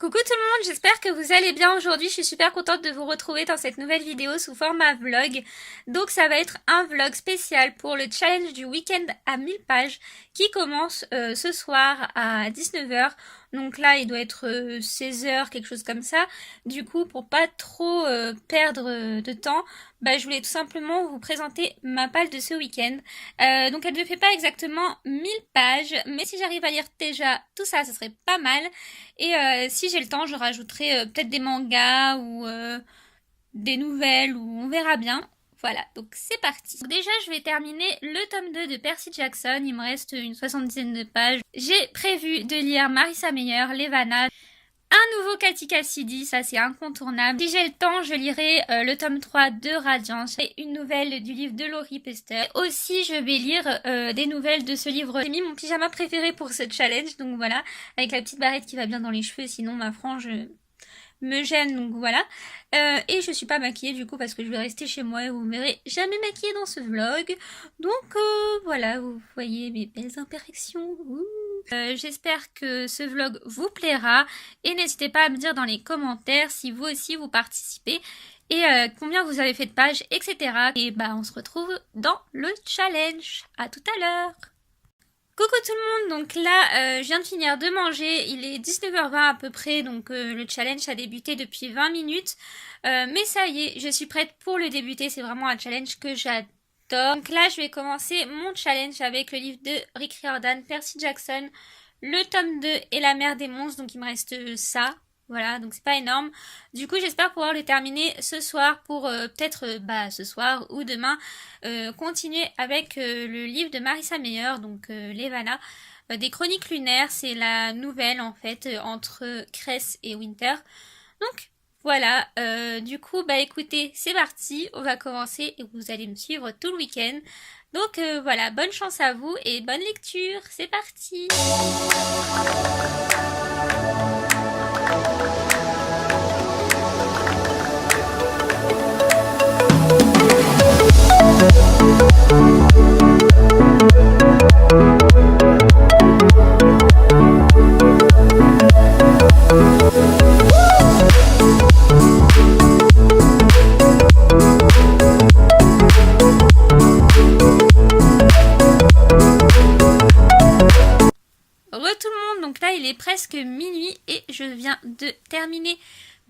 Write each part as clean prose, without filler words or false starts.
Coucou tout le monde, j'espère que vous allez bien aujourd'hui. Je suis super contente de vous retrouver dans cette nouvelle vidéo sous format vlog. Donc ça va être un vlog spécial pour le challenge du week-end à 1000 pages qui commence ce soir à 19h. Donc là il doit être 16h, quelque chose comme ça. Du coup pour pas trop perdre de temps, je voulais tout simplement vous présenter ma palle de ce week-end. Donc elle ne fait pas exactement 1000 pages, mais si j'arrive à lire déjà tout ça, ce serait pas mal. Et si j'ai le temps, je rajouterai peut-être des mangas ou des nouvelles, ou on verra bien. Voilà, donc c'est parti. Donc déjà, je vais terminer le tome 2 de Percy Jackson. Il me reste une 70aine de pages. J'ai prévu de lire Marissa Meyer, Levana, un nouveau Katy Cassidy, ça c'est incontournable. Si j'ai le temps, je lirai le tome 3 de Radiance et une nouvelle du livre de Laurie Pester. Aussi, je vais lire des nouvelles de ce livre. J'ai mis mon pyjama préféré pour ce challenge, donc voilà, avec la petite barrette qui va bien dans les cheveux, sinon ma frange me gêne, donc voilà. Et je suis pas maquillée du coup parce que je vais rester chez moi et vous me verrez jamais maquillée dans ce vlog. Donc voilà, vous voyez mes belles imperfections. J'espère que ce vlog vous plaira et n'hésitez pas à me dire dans les commentaires si vous aussi vous participez et combien vous avez fait de pages, etc. Et on se retrouve dans le challenge. À tout à l'heure. Coucou tout le monde, donc là je viens de finir de manger, il est 19h20 à peu près, donc le challenge a débuté depuis 20 minutes, mais ça y est, je suis prête pour le débuter, c'est vraiment un challenge que j'adore. Donc là je vais commencer mon challenge avec le livre de Rick Riordan, Percy Jackson, le tome 2 et la mer des monstres, donc il me reste ça. Voilà, donc c'est pas énorme. Du coup, j'espère pouvoir le terminer ce soir pour peut-être ce soir ou demain continuer avec le livre de Marissa Meyer, donc Levana, des Chroniques lunaires. C'est la nouvelle en fait entre Cress et Winter. Donc voilà, du coup, écoutez, c'est parti, on va commencer et vous allez me suivre tout le week-end. Donc voilà, bonne chance à vous et bonne lecture, c'est parti. Tout le monde, donc là il est presque minuit et je viens de terminer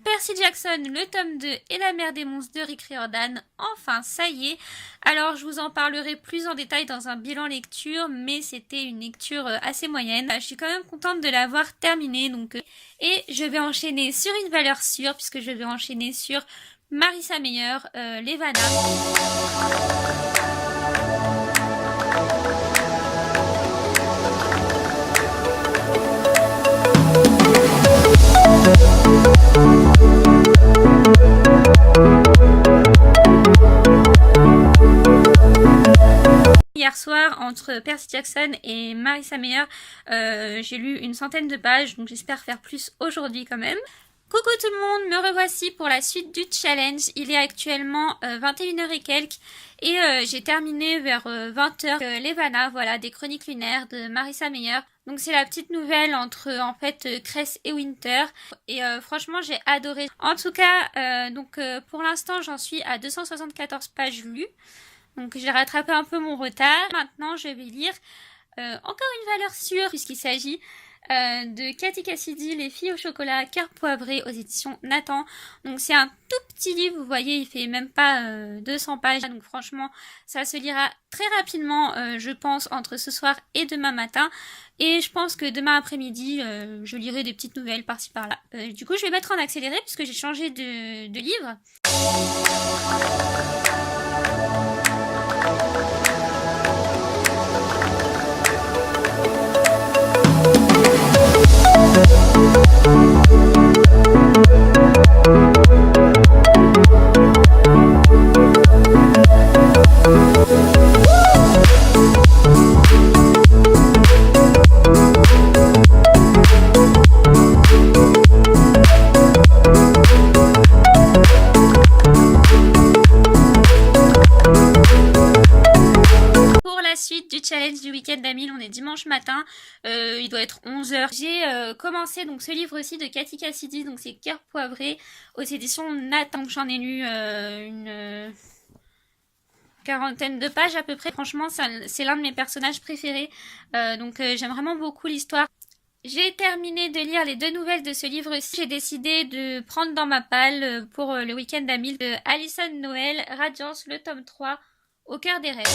Percy Jackson, le tome 2 et la mer des monstres de Rick Riordan. Enfin, ça y est. Alors, je vous en parlerai plus en détail dans un bilan lecture, mais c'était une lecture assez moyenne. Je suis quand même contente de l'avoir terminée, donc et je vais enchaîner sur une valeur sûre, puisque je vais enchaîner sur Marissa Meyer, Levana. Hier soir, entre Percy Jackson et Marissa Meyer, j'ai lu une centaine de pages, donc j'espère faire plus aujourd'hui quand même. Coucou tout le monde, me revoici pour la suite du challenge. Il est actuellement 21h et quelques et j'ai terminé vers 20h Levana, voilà, des Chroniques lunaires de Marissa Meyer. Donc c'est la petite nouvelle entre en fait Cress et Winter et franchement j'ai adoré. En tout cas, pour l'instant j'en suis à 274 pages lues. Donc j'ai rattrapé un peu mon retard. Maintenant je vais lire encore une valeur sûre puisqu'il s'agit de Katy Cassidy, Les filles au chocolat, cœur poivré aux éditions Nathan. Donc c'est un tout petit livre, vous voyez, il fait même pas 200 pages. Donc franchement, ça se lira très rapidement, je pense, entre ce soir et demain matin. Et je pense que demain après-midi, je lirai des petites nouvelles par-ci par-là. Du coup, je vais mettre en accéléré puisque j'ai changé de livre. challenge du week-end à 1000. On est dimanche matin, il doit être 11h. J'ai commencé donc ce livre-ci de Cathy Cassidy, donc c'est Cœur poivré aux éditions Nathan. J'en ai lu une quarantaine de pages à peu près. Franchement, c'est l'un de mes personnages préférés, donc j'aime vraiment beaucoup l'histoire. J'ai terminé de lire les 2 nouvelles de ce livre-ci. J'ai décidé de prendre dans ma palle pour le week-end à 1000 de Alison Noël, Radiance, le tome 3, Au cœur des rêves.